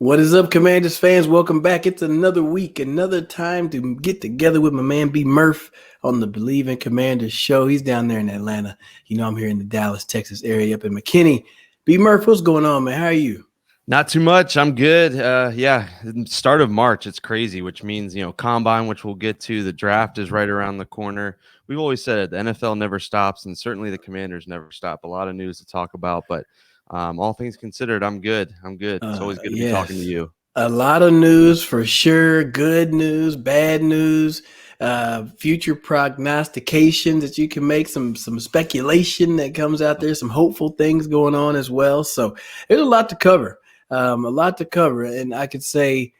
What is up, Commanders fans? Welcome back. It's another week, another time to get together with my man B. Murph on the Believe in Commanders show. He's down there in Atlanta. I'm here in the Dallas, Texas area up in McKinney. B. Murph, what's going on, man? How are you? Not too much. I'm good. Start of March. It's crazy, which means, combine, which we'll get to. The draft is right around the corner. We've always said it, the NFL never stops, and certainly the Commanders never stop. A lot of news to talk about, but all things considered, I'm good. It's always good to be talking to Yes. you. A lot of news for sure. Good news, bad news, future prognostications that you can make, some speculation that comes out there, some hopeful things going on as well. So there's a lot to cover. And I could say,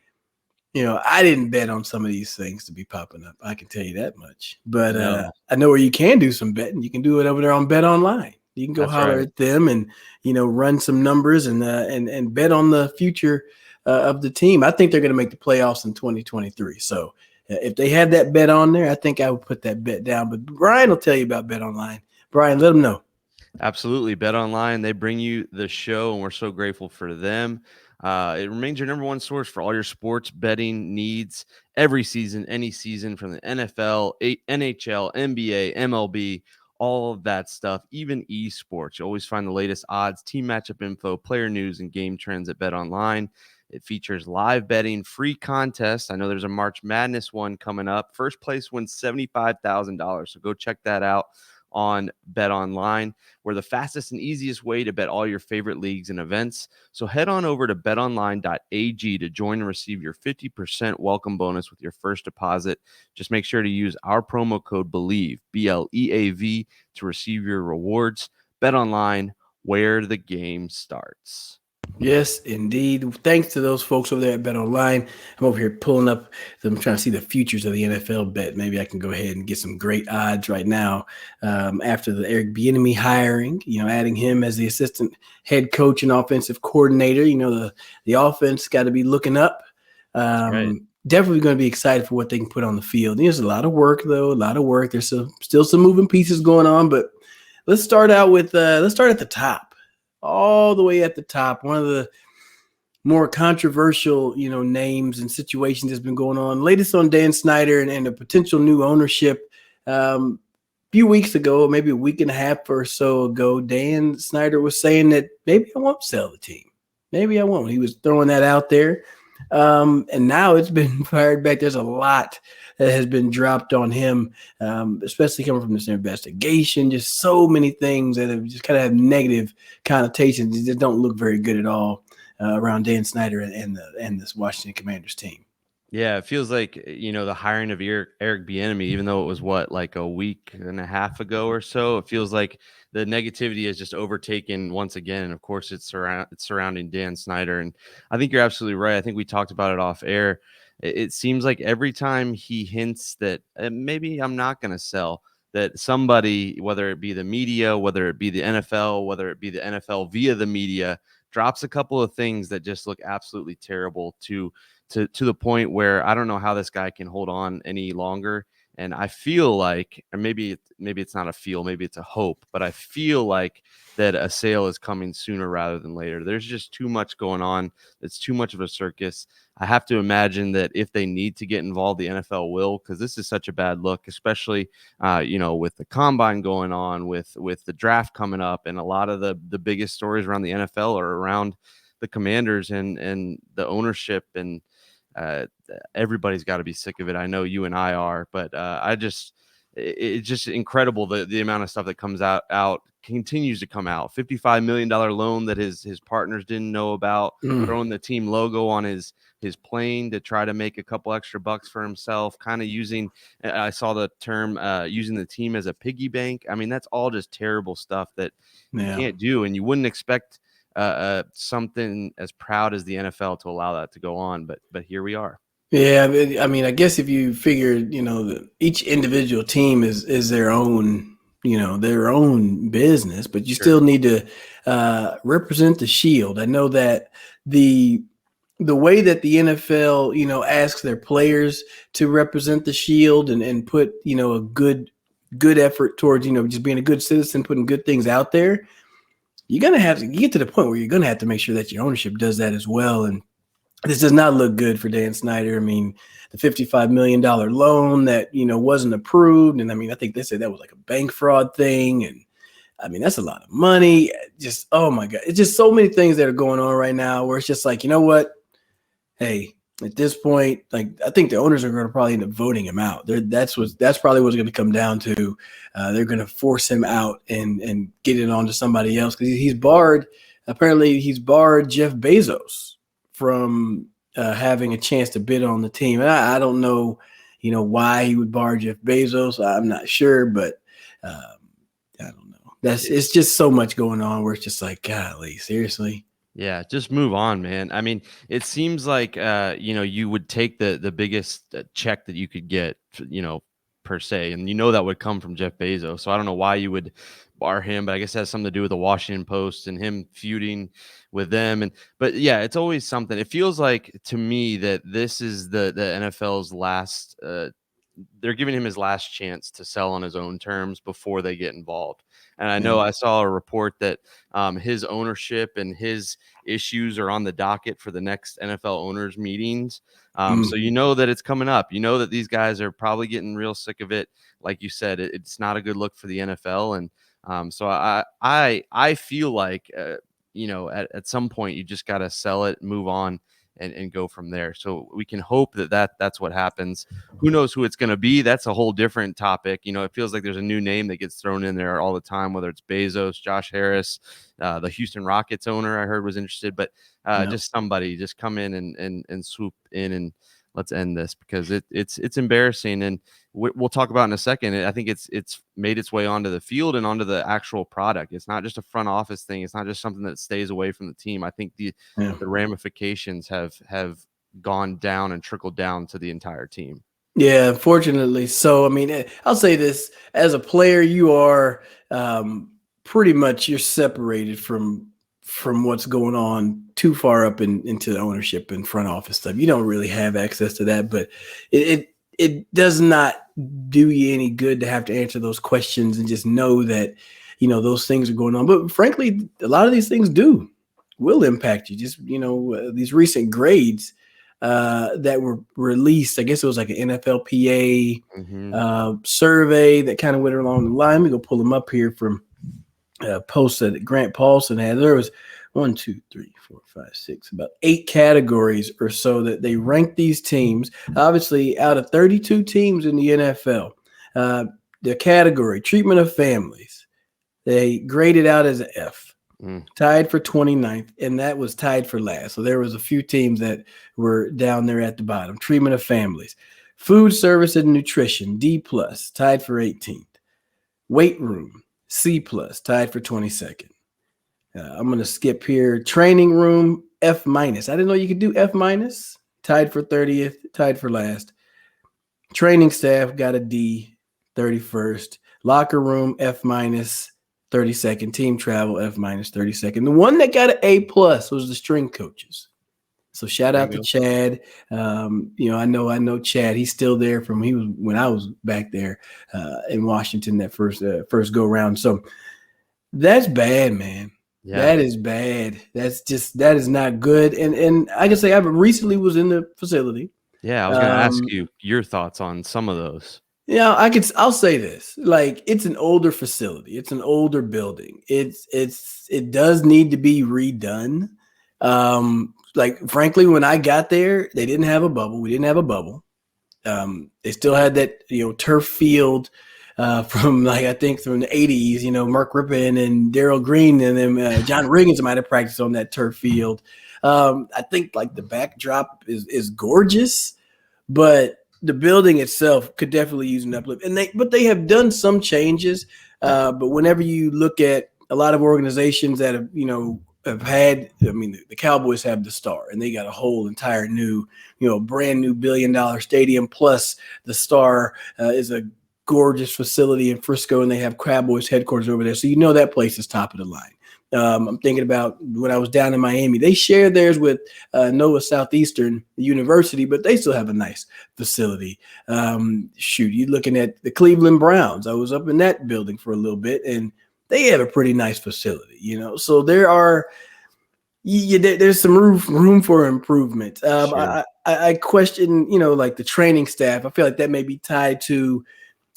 I didn't bet on some of these things to be popping up. I can tell you that much. But No, I know where you can do some betting. You can do it over there on Bet Online. You can go that's holler right. at them and run some numbers and bet on the future of the team. I think they're going to make the playoffs in 2023. So if they had that bet on there, I think I would put that bet down. But Brian will tell you about Bet Online. Brian, let them know. Absolutely. Bet Online, they bring you the show, and we're so grateful for them. It remains your number one source for all your sports betting needs every season, any season, from the NFL, NHL, NBA, MLB, all of that stuff, even esports. You always find the latest odds, team matchup info, player news, and game trends at Bet Online. It features live betting, free contests. I know there's a March Madness one coming up. First place wins $75,000. So go check that out on Bet Online. We're the fastest and easiest way to bet all your favorite leagues and events. So head on over to betonline.ag to join and receive your 50% welcome bonus with your first deposit. Just make sure to use our promo code BELIEVE, BLEAV, to receive your rewards. Bet Online, where the game starts. Yes, indeed. Thanks to those folks over there at Bet Online. I'm over here pulling up. I'm trying to see the futures of the NFL bet. Maybe I can go ahead and get some great odds right now after the Eric Bieniemy hiring. Adding him as the assistant head coach and offensive coordinator. The offense got to be looking up. Right. Definitely going to be excited for what they can put on the field. There's a lot of work, though. A lot of work. There's still some moving pieces going on, but let's start at the top. All the way at the top, one of the more controversial, names and situations that's been going on. Latest on Dan Snyder and a potential new ownership. Few weeks ago, maybe a week and a half or so ago, Dan Snyder was saying that maybe I won't sell the team. Maybe I won't. He was throwing that out there. And now it's been fired back. There's a lot that has been dropped on him, especially coming from this investigation. Just so many things that have just kind of have negative connotations. They just don't look very good at all around Dan Snyder and this Washington Commanders team. Yeah, it feels like, the hiring of Eric Bieniemy, even though it was like a week and a half ago or so, it feels like the negativity is just overtaken once again. And of course, it's surrounding Dan Snyder. And I think you're absolutely right. I think we talked about it off air. It seems like every time he hints that maybe I'm not going to sell, that somebody, whether it be the media, whether it be the NFL, whether it be the NFL via the media, drops a couple of things that just look absolutely terrible to the point where I don't know how this guy can hold on any longer. And I feel like, or maybe it's not a feel, maybe it's a hope, but I feel like that a sale is coming sooner rather than later. There's just too much going on. It's too much of a circus. I have to imagine that if they need to get involved, the NFL will, because this is such a bad look, especially, with the combine going on, with the draft coming up, and a lot of the biggest stories around the NFL are around the Commanders and the ownership, and everybody's got to be sick of it. I know you and I are, but it's just incredible the amount of stuff that comes out continues to come out. $55 million loan that his partners didn't know about, throwing the team logo on his plane to try to make a couple extra bucks for himself, kind of using, I saw the term, using the team as a piggy bank. I mean, that's all just terrible stuff that you can't do, and you wouldn't expect something as proud as the NFL to allow that to go on, but here we are. Yeah, I mean, I guess if you figure, each individual team is their own, their own business, but you still need to represent the shield. I know that the way that the NFL, asks their players to represent the shield and put, a good effort towards, just being a good citizen, putting good things out there, you're going to have to get to the point where you're going to have to make sure that your ownership does that as well. And this does not look good for Dan Snyder. I mean, the $55 million loan that wasn't approved, and I mean, I think they said that was like a bank fraud thing, and I mean, that's a lot of money. Just, oh my God, it's just so many things that are going on right now where it's just like, you know what? Hey, at this point, like I think the owners are going to probably end up voting him out. That's probably what's going to come down to. They're going to force him out and get it on to somebody else because he's barred. Apparently, he's barred Jeff Bezos from having a chance to bid on the team. And I don't know, why he would bar Jeff Bezos. I'm not sure, but um, I don't know. It's just so much going on where it's just like, golly, seriously. Yeah, just move on, man. I mean, it seems like you would take the biggest check that you could get, per se, and that would come from Jeff Bezos. So I don't know why you would bar him, but I guess it has something to do with the Washington Post and him feuding with them. But yeah, it's always something. It feels like to me that this is the NFL's last. They're giving him his last chance to sell on his own terms before they get involved. And I know I saw a report that his ownership and his issues are on the docket for the next NFL owners meetings. So that it's coming up. That these guys are probably getting real sick of it. Like you said, it's not a good look for the NFL. And so I feel like at some point you just got to sell it, move on, and go from there. So we can hope that's what happens. Who knows who it's going to be? That's a whole different topic. It feels like there's a new name that gets thrown in there all the time, whether it's Bezos, Josh Harris, the Houston Rockets owner I heard was interested, but just somebody just come in and swoop in and let's end this because it's embarrassing. And we'll talk about in a second. I think it's made its way onto the field and onto the actual product. It's not just a front office thing. It's not just something that stays away from the team. I think the ramifications have gone down and trickled down to the entire team. Yeah, unfortunately. So, I mean, I'll say this: as a player, you are pretty much you're separated from what's going on too far up into the ownership and front office stuff. You don't really have access to that, but it does not do you any good to have to answer those questions and just know that those things are going on. But frankly, a lot of these things will impact you. Just these recent grades that were released. I guess it was like an NFLPA survey that kind of went along the line. Let me go pull them up here from posts that Grant Paulson had. There was 1, 2, 3, 4, 5, 6, about 8 categories or so that they ranked these teams. Obviously, out of 32 teams in the NFL, the category treatment of families, they graded out as an F. Tied for 29th, and that was tied for last. So there was a few teams that were down there at the bottom. Treatment of families. Food service and nutrition, D+, tied for 18th. Weight room, C+, tied for 22nd. I'm going to skip here. Training room, F-. I didn't know you could do F-, tied for 30th, tied for last. Training staff got a D, 31st. Locker room, F-, 32nd. Team travel, F-, 32nd. The one that got an A+ was the string coaches. So shout out to Chad. I know Chad. He's still there when I was back there in Washington that first go round. So that's bad, man. Yeah. That is bad. That is not good. And I can say I recently was in the facility. Yeah, I was going to ask you your thoughts on some of those. Yeah, I'll say this. Like, it's an older facility. It's an older building. It does need to be redone. Like, frankly, when I got there, they didn't have a bubble. We didn't have a bubble. They still had that, turf field from I think from the 80s, Mark Rippon and Darryl Green and then John Riggins might have practiced on that turf field. I think like the backdrop is gorgeous, but the building itself could definitely use an uplift. But they have done some changes. But whenever you look at a lot of organizations that have had, the Cowboys have the Star, and they got a whole entire new, brand new $1 billion stadium. Plus the Star is a gorgeous facility in Frisco, and they have Cowboys headquarters over there. So that place is top of the line. I'm thinking about when I was down in Miami. They share theirs with Noah Southeastern University, but they still have a nice facility. You're looking at the Cleveland Browns. I was up in that building for a little bit, and they have a pretty nice facility, So there are there's some room for improvement. Sure. I question, like the training staff. I feel like that may be tied to,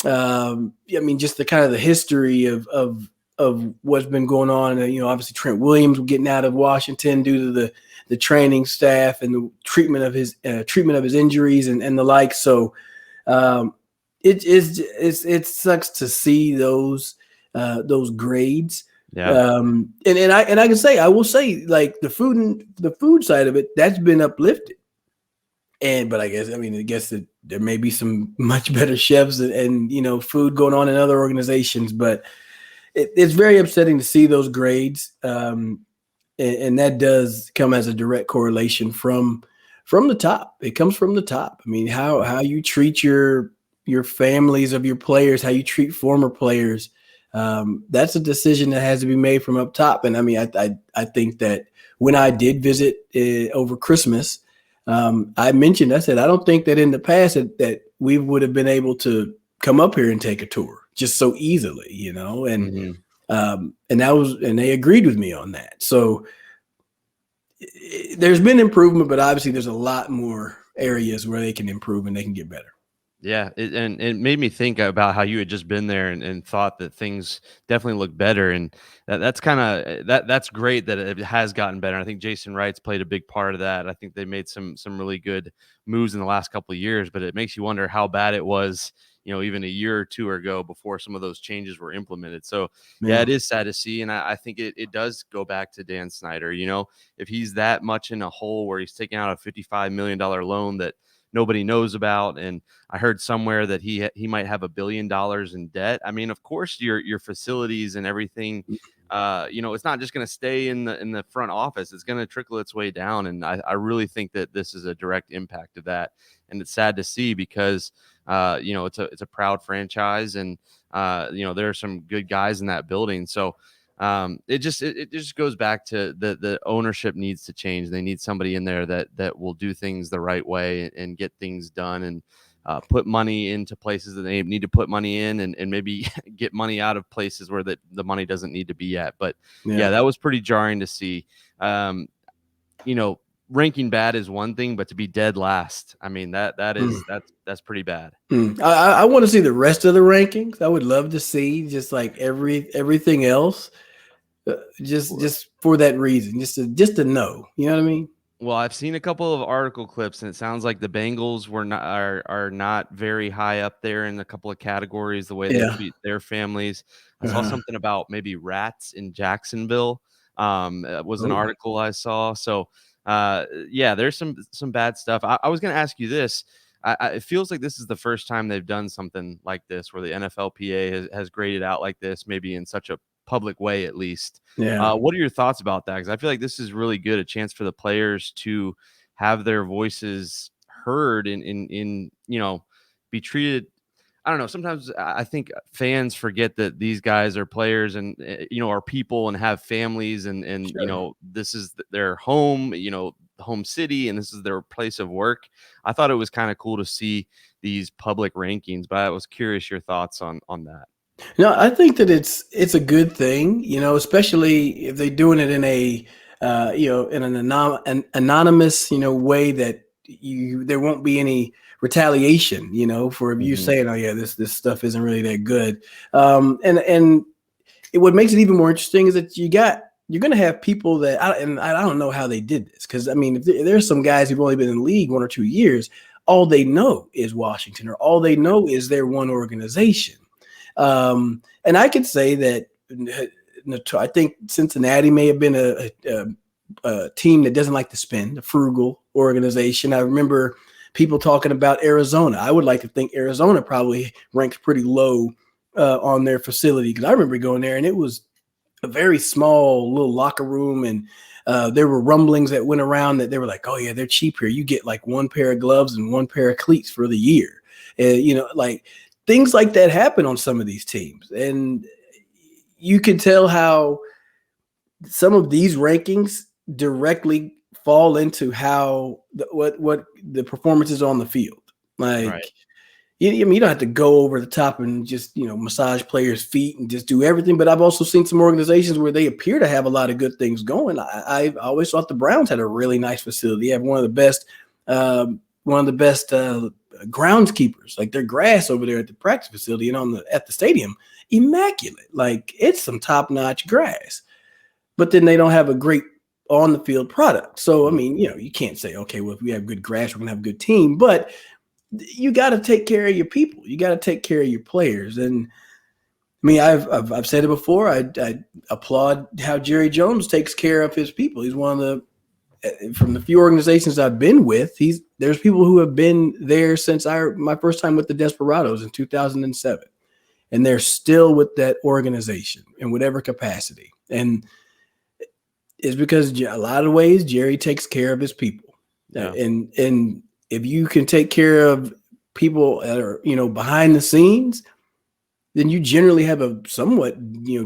I mean, just the kind of the history of what's been going on. Obviously Trent Williams getting out of Washington due to the training staff and the treatment of his injuries and the like. So um, it sucks to see those grades. Yeah. And I will say, like the food side of it, that's been uplifted. But I guess that there may be some much better chefs and food going on in other organizations, but it's very upsetting to see those grades. And that does come as a direct correlation from the top. It comes from the top. I mean, how you treat your families of your players, how you treat former players. That's a decision that has to be made from up top. And I mean, I think that when I did visit over Christmas, I said, I don't think that in the past that we would have been able to come up here and take a tour just so easily. And they agreed with me on that. So there's been improvement, but obviously there's a lot more areas where they can improve and they can get better. Yeah, and it made me think about how you had just been there and thought that things definitely look better, and that's kind of that's great that it has gotten better. I think Jason Wright's played a big part of that. I think they made some really good moves in the last couple of years, but it makes you wonder how bad it was, even a year or two ago before some of those changes were implemented. So yeah, Yeah. it is sad to see, and I think it does go back to Dan Snyder. If he's that much in a hole where he's taking out a $55 million loan that nobody knows about, and I heard somewhere that he might have $1 billion in debt. I mean, of course, your facilities and everything, it's not just going to stay in the front office. It's going to trickle its way down, and I really think that this is a direct impact of that. And it's sad to see because it's a proud franchise, and there are some good guys in that building. So it just goes back to the ownership needs to change. They need somebody in there that will do things the right way and get things done, and put money into places that they need to put money in, and maybe get money out of places where the money doesn't need to be at. But yeah, that was pretty jarring to see. Ranking bad is one thing, but to be dead last, I mean, that's pretty bad. I want to see the rest of the rankings. I would love to see just like everything else. Just for that reason, just to know, you know what I mean? Well, I've seen a couple of article clips, and it sounds like the Bengals are not very high up there in a couple of categories, the way they Yeah. treat their families. I saw Uh-huh. something about maybe rats in Jacksonville. It was an Oh, article I saw. So, yeah, there's some bad stuff. I was going to ask you this. It feels like this is the first time they've done something like this, where the NFLPA has graded out like this, maybe in such a public way, at least. yeah. What are your thoughts about that? Because I feel like this is really good, a chance for the players to have their voices heard and be treated. I don't know. Sometimes I think fans forget that these guys are players and are people and have families, and Sure. this is their home, home city, and this is their place of work. I thought it was kind of cool to see these public rankings, but I was curious your thoughts on that. No, I think that it's a good thing, especially if they're doing it in in an anonymous, way that there won't be any retaliation, for you Mhm. saying, oh yeah, this stuff isn't really that good. And what makes it even more interesting is that you're going to have people that, I don't know how they did this, because I mean, if there's some guys who've only been in the league 1 or 2 years, all they know is Washington, or all they know is their one organization. And I could say that I think Cincinnati may have been a team that doesn't like to spend, a frugal organization. I remember people talking about Arizona. I would like to think Arizona probably ranks pretty low on their facility, because I remember going there and it was a very small little locker room, and there were rumblings that went around that they were like, oh yeah, they're cheap here. You get like one pair of gloves and one pair of cleats for the year. Like things like that happen on some of these teams. And you can tell how some of these rankings directly fall into how what the performances on the field. Right. Like I mean, you don't have to go over the top and just, massage players' feet and just do everything. But I've also seen some organizations where they appear to have a lot of good things going. I always thought the Browns had a really nice facility. They have one of the best groundskeepers. Like their grass over there at the practice facility and at the stadium, immaculate. Like it's some top notch grass. But then they don't have a great on the field product. So I mean, you can't say, okay, well, if we have good grass, we're gonna have a good team. But you got to take care of your people. You got to take care of your players. And I mean, I've said it before. I applaud how Jerry Jones takes care of his people. He's one of from the few organizations I've been with. There's people who have been there since my first time with the Desperados in 2007, and they're still with that organization in whatever capacity. And it's because a lot of ways Jerry takes care of his people, and if you can take care of people that are, behind the scenes, then you generally have a somewhat,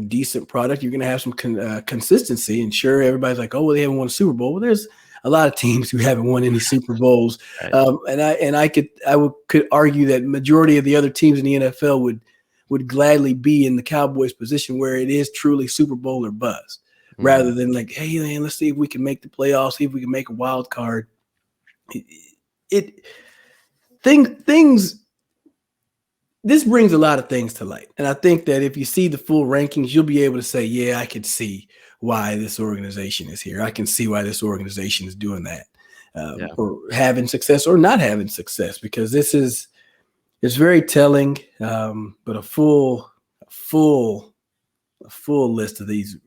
decent product. You're going to have some consistency. And sure, everybody's like, oh, well, they haven't won a Super Bowl. Well, there's a lot of teams who haven't won any Super Bowls. Right. I could argue that majority of the other teams in the NFL would gladly be in the Cowboys position where it is truly Super Bowl or bust, rather than like, hey, man, let's see if we can make the playoffs, see if we can make a wild card. This brings a lot of things to light. And I think that if you see the full rankings, you'll be able to say, yeah, I could see why this organization is here. I can see why this organization is doing that, or having success or not having success, because it's very telling. But a full list of these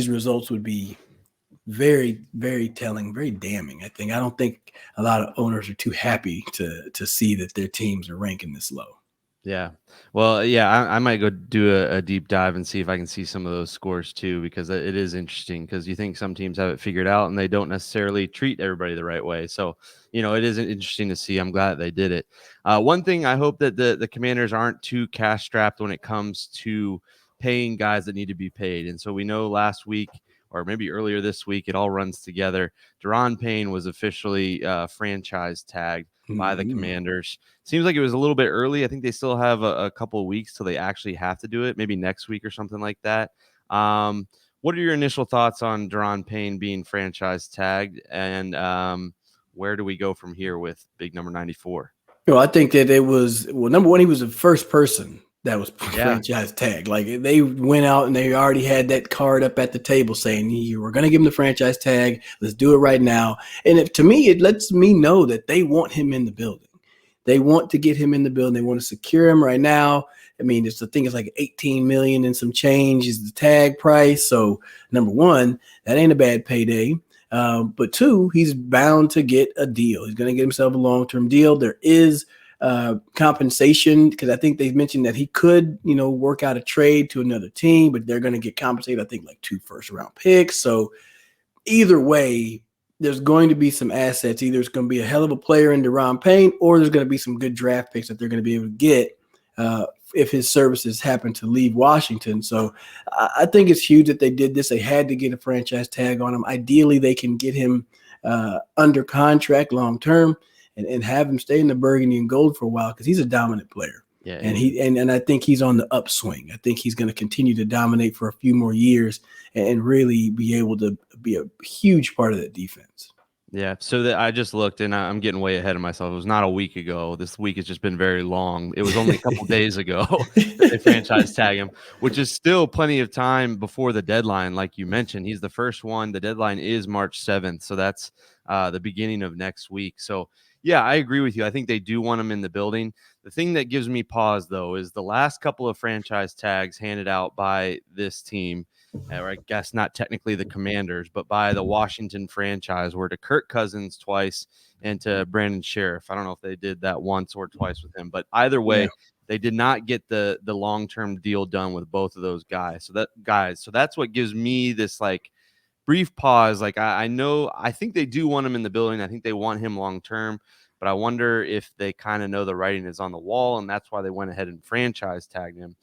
results would be very, very telling, very damning. I don't think a lot of owners are too happy to see that their teams are ranking this low. Yeah. Well, yeah, I might go do a deep dive and see if I can see some of those scores too, because it is interesting, because you think some teams have it figured out and they don't necessarily treat everybody the right way. So, it is interesting to see. I'm glad they did it. One thing, I hope that the Commanders aren't too cash strapped when it comes to paying guys that need to be paid. And so we know last week, or maybe earlier this week, it all runs together. Daron Payne was officially franchise tagged by the Commanders. Seems like it was a little bit early. I think they still have a couple of weeks till they actually have to do it, maybe next week or something like that. What are your initial thoughts on Daron Payne being franchise tagged, and where do we go from here with big number 94? Well, I think that number one, he was the first person that was franchise tag. Like they went out and they already had that card up at the table saying, you were going to give him the franchise tag. Let's do it right now. And to me, it lets me know that they want him in the building. They want to get him in the building. They want to secure him right now. I mean, it's like 18 million and some change is the tag price. So number one, that ain't a bad payday. But two, he's bound to get a deal. He's going to get himself a long-term deal. There is compensation, because I think they've mentioned that he could, work out a trade to another team, but they're going to get compensated, I think, like 2 first-round picks. So either way, there's going to be some assets. Either it's going to be a hell of a player in Daron Payne, or there's going to be some good draft picks that they're going to be able to get if his services happen to leave Washington. So I think it's huge that they did this. They had to get a franchise tag on him. Ideally, they can get him under contract long-term and have him stay in the burgundy and gold for a while, because he's a dominant player. Yeah, and I think he's on the upswing. I think he's going to continue to dominate for a few more years and really be able to be a huge part of that defense. Yeah, so I just looked, and I'm getting way ahead of myself. It was not a week ago. This week has just been very long. It was only a couple days ago that they franchise tag him, which is still plenty of time before the deadline. Like you mentioned, he's the first one. The deadline is March 7th, so that's the beginning of next week. So, yeah, I agree with you. I think they do want him in the building. The thing that gives me pause, though, is the last couple of franchise tags handed out by this team, or I guess not technically the Commanders, but by the Washington franchise, were to Kirk Cousins twice and to Brandon Sheriff. I don't know if they did that once or twice with him, but either way, they did not get the long-term deal done with both of those guys. So that's what gives me this like brief pause. Like I think they do want him in the building. I think they want him long-term, but I wonder if they kind of know the writing is on the wall, and that's why they went ahead and franchise tagged him.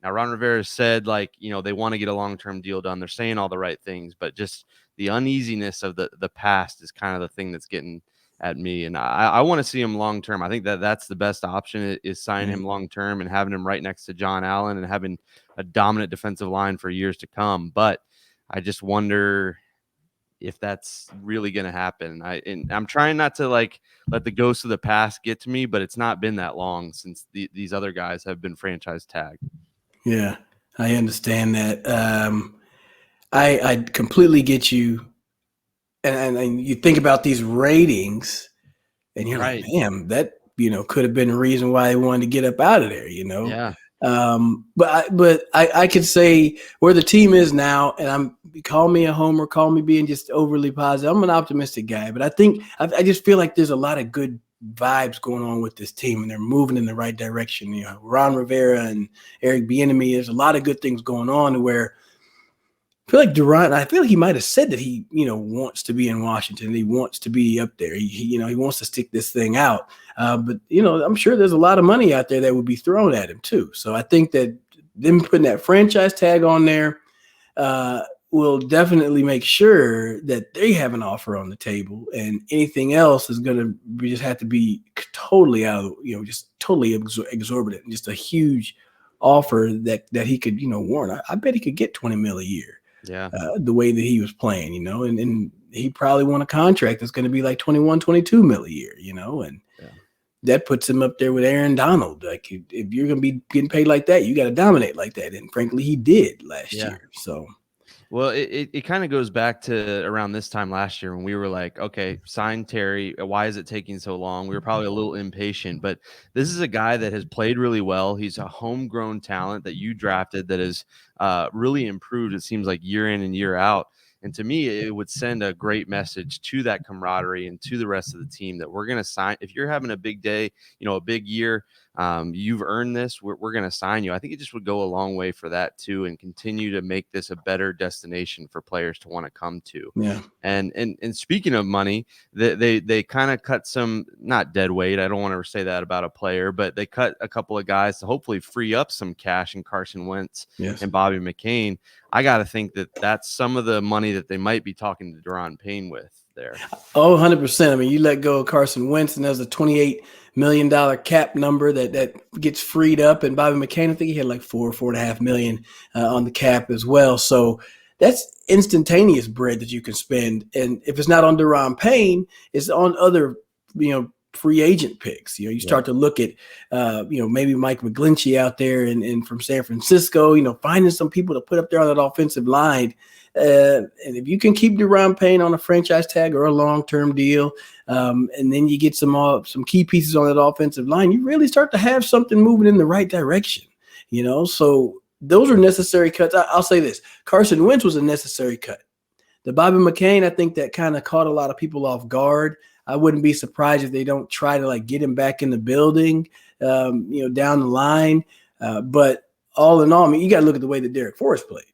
Now, Ron Rivera said, they want to get a long-term deal done. They're saying all the right things, but just the uneasiness of the past is kind of the thing that's getting at me. And I want to see him long term. I think that that's the best option is signing Yeah. him long term and having him right next to John Allen and having a dominant defensive line for years to come. But I just wonder if that's really going to happen. I'm trying not to like let the ghosts of the past get to me, but it's not been that long since these other guys have been franchise tagged. Yeah, I understand that. I completely get you. And you think about these ratings, and you're like, Right. damn, that could have been the reason why they wanted to get up out of there. Yeah. But I could say where the team is now, and call me a homer, call me being just overly positive. I'm an optimistic guy, but I just feel like there's a lot of good vibes going on with this team, and they're moving in the right direction. Ron Rivera and Eric Bieniemy. There's a lot of good things going on where I feel like I feel like he might have said that he, wants to be in Washington. He wants to be up there. He wants to stick this thing out. But I'm sure there's a lot of money out there that would be thrown at him too. So I think that them putting that franchise tag on there will definitely make sure that they have an offer on the table, and anything else is going to just have to be totally out of, just totally exorbitant, just a huge offer that he could, warrant. I bet he could get $20 million a year. Yeah. The way that he was playing, and he probably won a contract that's going to be like 21, 22 mil a year, and that puts him up there with Aaron Donald. Like if you're going to be getting paid like that, you got to dominate like that. And frankly, he did last year. So. Well, it kind of goes back to around this time last year when we were like, okay, sign Terry. Why is it taking so long? We were probably a little impatient, but this is a guy that has played really well. He's a homegrown talent that you drafted that has really improved, it seems like, year in and year out. And to me, it would send a great message to that camaraderie and to the rest of the team that we're going to sign. If you're having a big day, a big year, you've earned this. We're going to sign you. I think it just would go a long way for that too, and continue to make this a better destination for players to want to come to. Yeah. And speaking of money, they kind of cut some, not dead weight. I don't want to say that about a player, but they cut a couple of guys to hopefully free up some cash in Carson Wentz and Bobby McCain. I got to think that that's some of the money that they might be talking to Daron Payne with there. Oh, 100%. I mean, you let go of Carson Wentz, and there's a $28 million cap number that gets freed up. And Bobby McCain, I think he had like $4.5 million on the cap as well. So that's instantaneous bread that you can spend. And if it's not on Daron Payne, it's on other, free agent picks. You start to look at, maybe Mike McGlinchey out there and from San Francisco, finding some people to put up there on that offensive line. And if you can keep Daron Payne on a franchise tag or a long-term deal, and then you get some key pieces on that offensive line, you really start to have something moving in the right direction. So those are necessary cuts. I'll say this: Carson Wentz was a necessary cut. The Bobby McCain, I think that kind of caught a lot of people off guard. I wouldn't be surprised if they don't try to get him back in the building, down the line. But all in all, I mean, you got to look at the way that Derek Forrest played.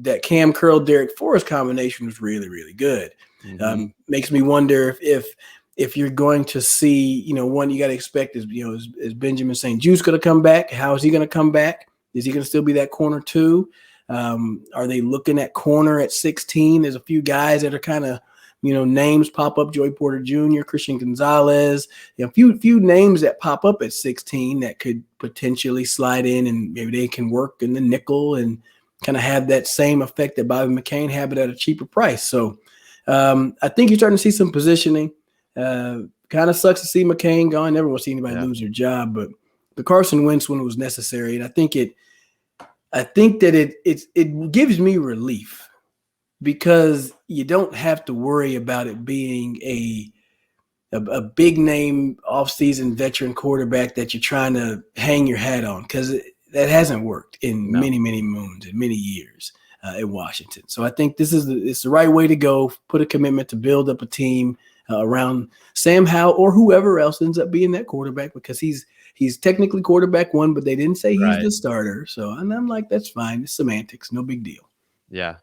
That Cam Curl Derek Forrest combination was really, really good. Mm-hmm. Makes me wonder if you're going to see, one you got to expect is Benjamin St. Juste going to come back? How is he going to come back? Is he going to still be that corner too? Are they looking at corner at 16? There's a few guys that are kind of, names pop up: Joey Porter Jr., Christian Gonzalez. A few names that pop up at 16 that could potentially slide in, and maybe they can work in the nickel and kind of have that same effect that Bobby McCain had, but at a cheaper price. So I think you're starting to see some positioning. Kind of sucks to see McCain gone. Never want to see anybody lose their job, but the Carson Wentz one was necessary, and I think that it gives me relief, because you don't have to worry about it being a big name offseason veteran quarterback that you're trying to hang your hat on, because that hasn't worked in many, many moons and many years in Washington. So I think it's the right way to go. Put a commitment to build up a team around Sam Howell or whoever else ends up being that quarterback, because he's technically quarterback one, but they didn't say he's the starter. So, and I'm like, that's fine. It's semantics. No big deal. Yeah.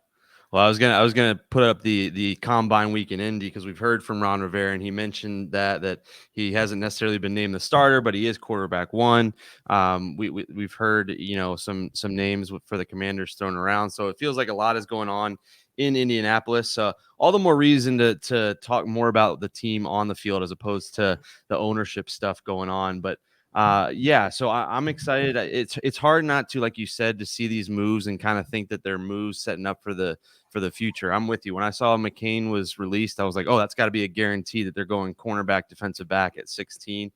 Well, I was gonna put up the combine week in Indy, because we've heard from Ron Rivera, and he mentioned that he hasn't necessarily been named the starter, but he is quarterback one. We've heard some names for the Commanders thrown around, so it feels like a lot is going on in Indianapolis. All the more reason to talk more about the team on the field as opposed to the ownership stuff going on. But yeah, so I'm excited. It's hard not to, like you said, to see these moves and kind of think that they're moves setting up for the future. I'm with you. When I saw McCain was released, I was like, oh, that's got to be a guarantee that they're going cornerback, defensive back at 16.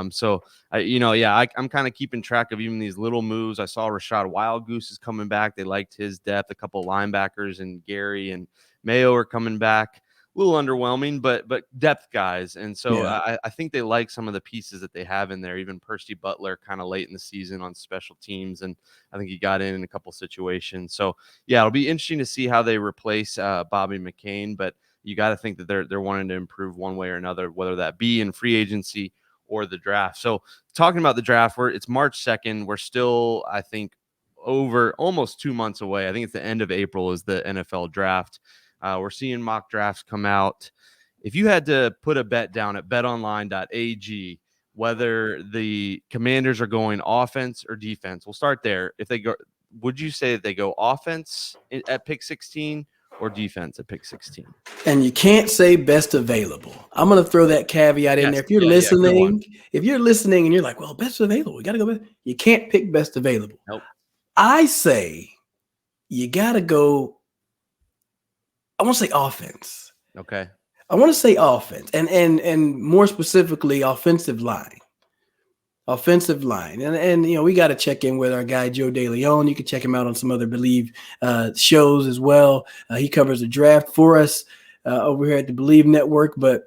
So I'm kind of keeping track of even these little moves. I saw Rashad Wildgoose is coming back. They liked his depth. A couple linebackers and Gary and Mayo are coming back. A little underwhelming, but depth guys. And so I think they like some of the pieces that they have in there. Even Percy Butler kind of late in the season on special teams, and I think he got in a couple situations. So yeah, it'll be interesting to see how they replace Bobby McCain. But you got to think that they're wanting to improve one way or another, whether that be in free agency or the draft. So talking about the draft, it's March 2nd. We're still, I think, over almost 2 months away. I think it's the end of April is the NFL draft. We're seeing mock drafts come out. If you had to put a bet down at betonline.ag, whether the Commanders are going offense or defense, we'll start there. If they go, would you say that they go offense at pick 16 or defense at pick 16? And you can't say best available. I'm going to throw that caveat in there. If you're listening and you're like, well, best available, we got to go best. You can't pick best available. Nope. I say you got to go. I want to say offense. Okay. I want to say offense and more specifically offensive line. Offensive line. And we got to check in with our guy, Joe DeLeon. You can check him out on some other Believe shows as well. He covers the draft for us over here at the Believe Network. But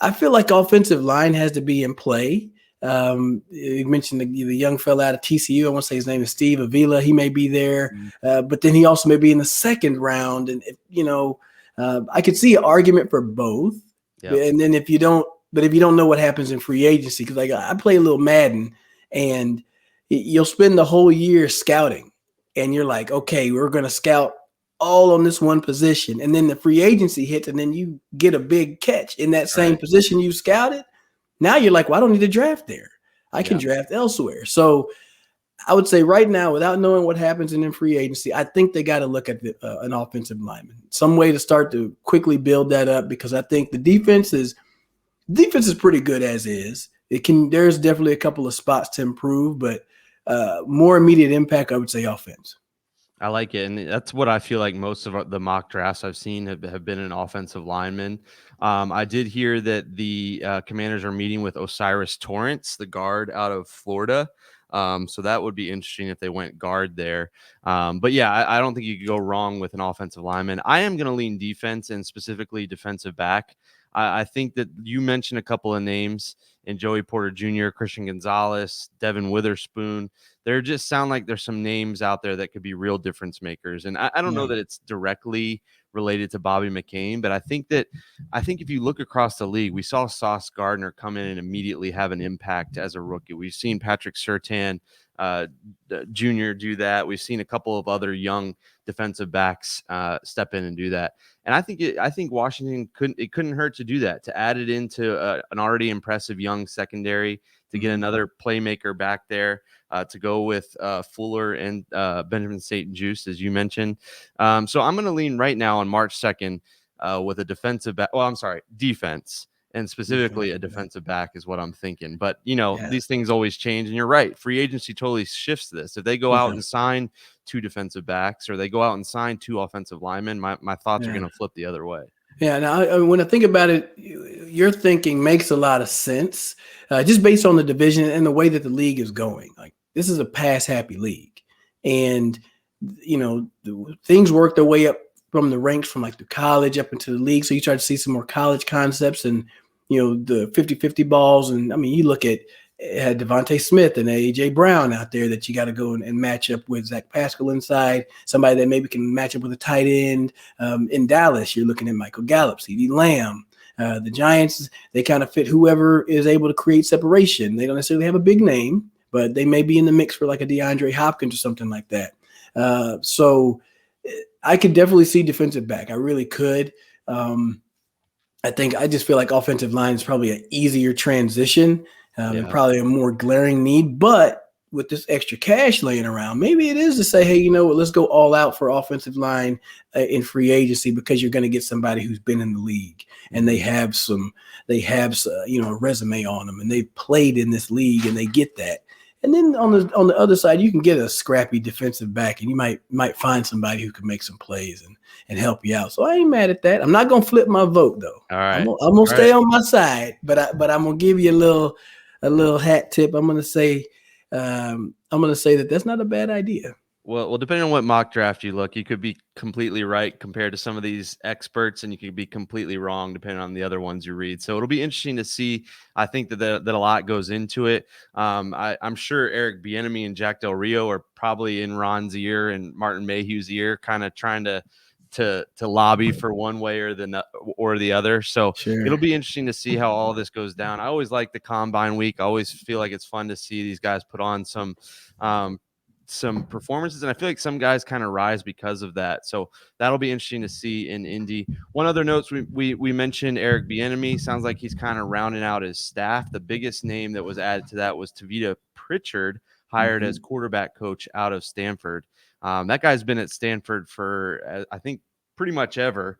I feel like offensive line has to be in play. You mentioned the young fella out of TCU. I want to say his name is Steve Avila. He may be there. But then he also may be in the second round. And, I could see an argument for both. Yep. And then if you don't know what happens in free agency, because I play a little Madden, and you'll spend the whole year scouting, and you're like, okay, we're going to scout all on this one position, and then the free agency hits, and then you get a big catch in that same position you scouted. Now you're like, well, I don't need to draft there. I can draft elsewhere. So I would say right now, without knowing what happens in free agency, I think they got to look at an offensive lineman, some way to start to quickly build that up, because I think the defense is pretty good as is. There's definitely a couple of spots to improve, but more immediate impact, I would say offense. I like it. And that's what I feel like most of the mock drafts I've seen have been an offensive lineman. I did hear that the Commanders are meeting with Osiris Torrance, the guard out of Florida. So that would be interesting if they went guard there. But yeah, I don't think you could go wrong with an offensive lineman. I am going to lean defense, and specifically defensive back. I think that you mentioned a couple of names in Joey Porter Jr., Christian Gonzalez, Devin Witherspoon. There just sound like there's some names out there that could be real difference makers. And I don't know that it's directly related to Bobby McCain, but I think if you look across the league, we saw Sauce Gardner come in and immediately have an impact as a rookie. We've seen Patrick Surtain Jr. do that. We've seen a couple of other young defensive backs step in and do that. And I think Washington couldn't hurt to do that, to add it into an already impressive young secondary, to get another playmaker back there, to go with Fuller and Benjamin St-Juste, as you mentioned. So I'm going to lean right now on March 2nd with a defensive back. Well, I'm sorry, defense. And specifically a defensive back is what I'm thinking. But, these things always change. And you're right. Free agency totally shifts this. If they go out and sign 2 defensive backs, or they go out and sign 2 offensive linemen, my thoughts are going to flip the other way. Yeah. Now, when I think about it, your thinking makes a lot of sense, just based on the division and the way that the league is going. Like, this is a pass-happy league. And, things work their way up from the ranks from like the college up into the league. So you start to see some more college concepts and, the 50-50 balls. And I mean, you look at Devontae Smith and A.J. Brown out there that you got to go and match up with. Zach Pascal inside, somebody that maybe can match up with a tight end. In Dallas, you're looking at Michael Gallup, CeeDee Lamb. The Giants, they kind of fit whoever is able to create separation. They don't necessarily have a big name, but they may be in the mix for like a DeAndre Hopkins or something like that. So I could definitely see defensive back. I really could. I just feel like offensive line is probably an easier transition and probably a more glaring need. But with this extra cash laying around, maybe it is to say, hey, you know what, let's go all out for offensive line in free agency, because you're going to get somebody who's been in the league and they have a resume on them, and they've played in this league, and they get that. And then on the other side, you can get a scrappy defensive back, and you might find somebody who can make some plays and help you out. So I ain't mad at that. I'm not gonna flip my vote though. All right. I'm gonna stay on my side, but I'm gonna give you a little hat tip. I'm gonna say that that's not a bad idea. Well, depending on what mock draft you look, you could be completely right compared to some of these experts, and you could be completely wrong depending on the other ones you read. So it'll be interesting to see. I think that a lot goes into it. I'm sure Eric Bieniemy and Jack Del Rio are probably in Ron's ear and Martin Mayhew's ear, kind of trying to lobby for one way or the other. So Sure. It'll be interesting to see how all this goes down. I always like the combine week. I always feel like it's fun to see these guys put on some performances, and I feel like some guys kind of rise because of that. So that'll be interesting to see in Indy. One other note, we mentioned Eric Bieniemy. Sounds like he's kind of rounding out his staff. The biggest name that was added to that was Tavita Pritchard, hired as quarterback coach out of Stanford. That guy's been at Stanford for I think pretty much ever.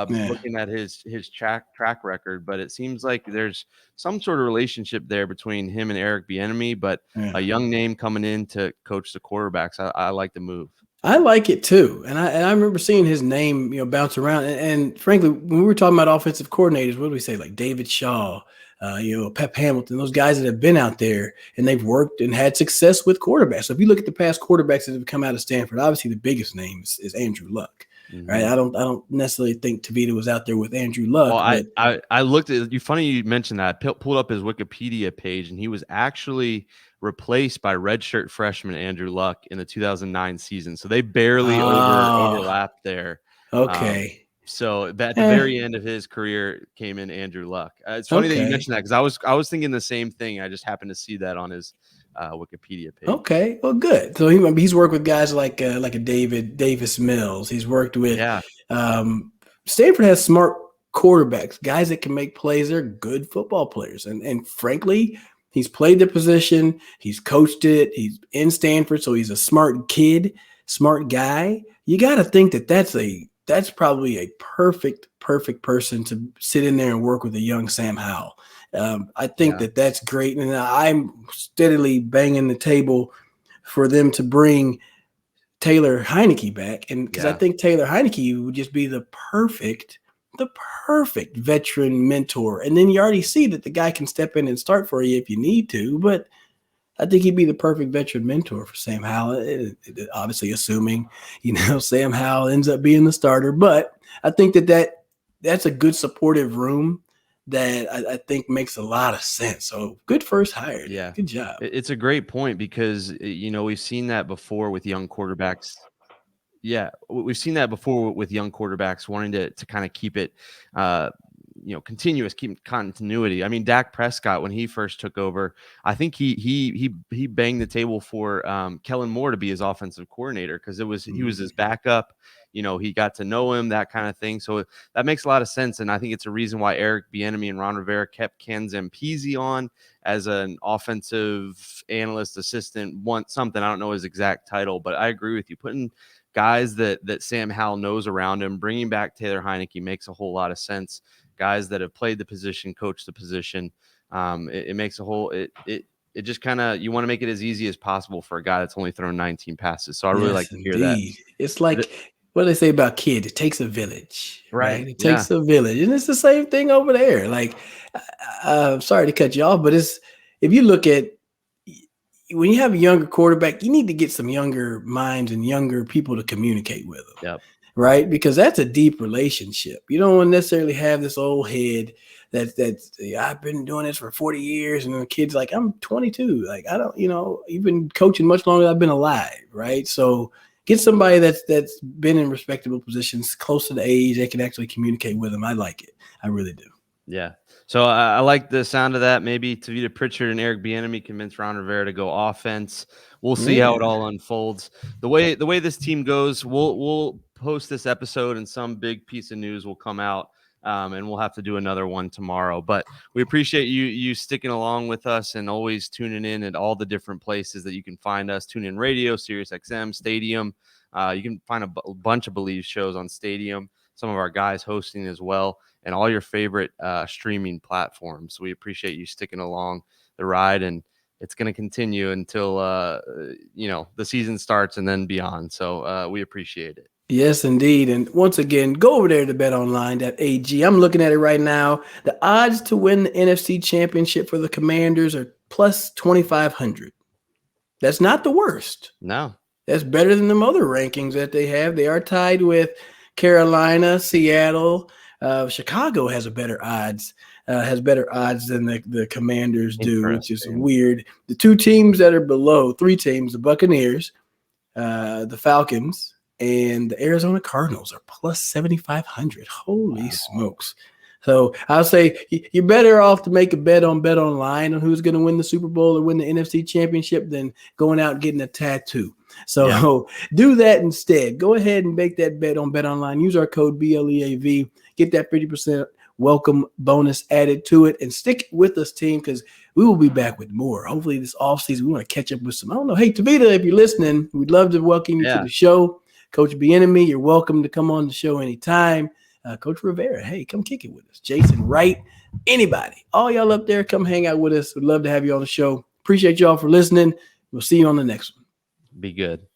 Looking at his track record, but it seems like there's some sort of relationship there between him and Eric Bieniemy, but a young name coming in to coach the quarterbacks. I like the move. I like it too, and I remember seeing his name, bounce around. And frankly, when we were talking about offensive coordinators, what do we say? Like David Shaw, Pep Hamilton, those guys that have been out there and they've worked and had success with quarterbacks. So if you look at the past quarterbacks that have come out of Stanford, obviously the biggest name is Andrew Luck. Mm-hmm. Right. I don't necessarily think Tavita was out there with Andrew Luck. Well, I looked at you. Funny you mentioned that. I pulled up his Wikipedia page, and he was actually replaced by redshirt freshman Andrew Luck in the 2009 season. So they barely overlapped there. Okay. So at the very end of his career came in Andrew Luck. It's funny that you mentioned that, because I was thinking the same thing. I just happened to see that on his Wikipedia page. Okay, well, good. So he's worked with guys like a Davis Mills. He's worked with. Stanford has smart quarterbacks, guys that can make plays. They're good football players, and frankly, he's played the position. He's coached it. He's in Stanford, so he's a smart kid, smart guy. You got to think that's probably a perfect person to sit in there and work with a young Sam Howell. I think that's great. And I'm steadily banging the table for them to bring Taylor Heineke back. And because I think Taylor Heineke would just be the perfect veteran mentor. And then you already see that the guy can step in and start for you if you need to. But I think he'd be the perfect veteran mentor for Sam Howell. Obviously, assuming, Sam Howell ends up being the starter. But I think that's a good supportive room that I think makes a lot of sense. So good first hire. Yeah. Good job. It's a great point, because, we've seen that before with young quarterbacks. Yeah, we've seen that before with young quarterbacks wanting to kind of keep it, continuous, keep continuity. I mean, Dak Prescott, when he first took over, I think he banged the table for Kellen Moore to be his offensive coordinator, because he was his backup. He got to know him, that kind of thing. So that makes a lot of sense, and I think it's a reason why Eric Bieniemy and Ron Rivera kept Ken Zampese on as an offensive analyst assistant. Something, I don't know his exact title, but I agree with you. Putting guys that Sam Howell knows around him, bringing back Taylor Heineke makes a whole lot of sense. Guys that have played the position, coached the position. It makes a whole it just kind of, you want to make it as easy as possible for a guy that's only thrown 19 passes. So I really like to hear that. It's like what do they say about kids? It takes a village, right? It takes Yeah. a village, and it's the same thing over there. Like, sorry to cut you off, but if you look at when you have a younger quarterback, you need to get some younger minds and younger people to communicate with them. Yep. Right? Because that's a deep relationship. You don't want to necessarily have this old head that's I've been doing this for 40 years, and the kid's like, I'm 22. Like, I don't, you've been coaching much longer than I've been alive, right? So get somebody that's been in respectable positions, close to the age, they can actually communicate with them. I like it. I really do. Yeah. So I like the sound of that. Maybe Tavita Pritchard and Eric Bieniemy convince Ron Rivera to go offense. We'll see how it all unfolds. The way this team goes, we'll post this episode, and some big piece of news will come out and we'll have to do another one tomorrow. But we appreciate you sticking along with us and always tuning in at all the different places that you can find us. Tune in radio, Sirius XM, Stadium. You can find a bunch of Believe shows on Stadium, some of our guys hosting as well, and all your favorite streaming platforms. We appreciate you sticking along the ride, and it's going to continue until the season starts and then beyond. So we appreciate it. Yes, indeed. And once again, go over there to betonline.ag. I'm looking at it right now. The odds to win the NFC Championship for the Commanders are plus 2,500. That's not the worst. No. That's better than the other rankings that they have. They are tied with Carolina, Seattle. Chicago has better odds than the Commanders do, which is weird. The two teams that are below, three teams, the Buccaneers, the Falcons, and the Arizona Cardinals are plus 7,500. Holy smokes. So I'll say you're better off to make a bet on BetOnline on who's going to win the Super Bowl or win the NFC Championship than going out and getting a tattoo. So do that instead. Go ahead and make that bet on BetOnline. Use our code BLEAV. Get that 50% welcome bonus added to it, and stick with us, team, because we will be back with more. Hopefully this offseason we want to catch up with some. I don't know. Hey, Tavita, if you're listening, we'd love to welcome you to the show. Coach Bieniemy, you're welcome to come on the show anytime. Coach Rivera, hey, come kick it with us. Jason Wright, anybody, all y'all up there, come hang out with us. We'd love to have you on the show. Appreciate y'all for listening. We'll see you on the next one. Be good.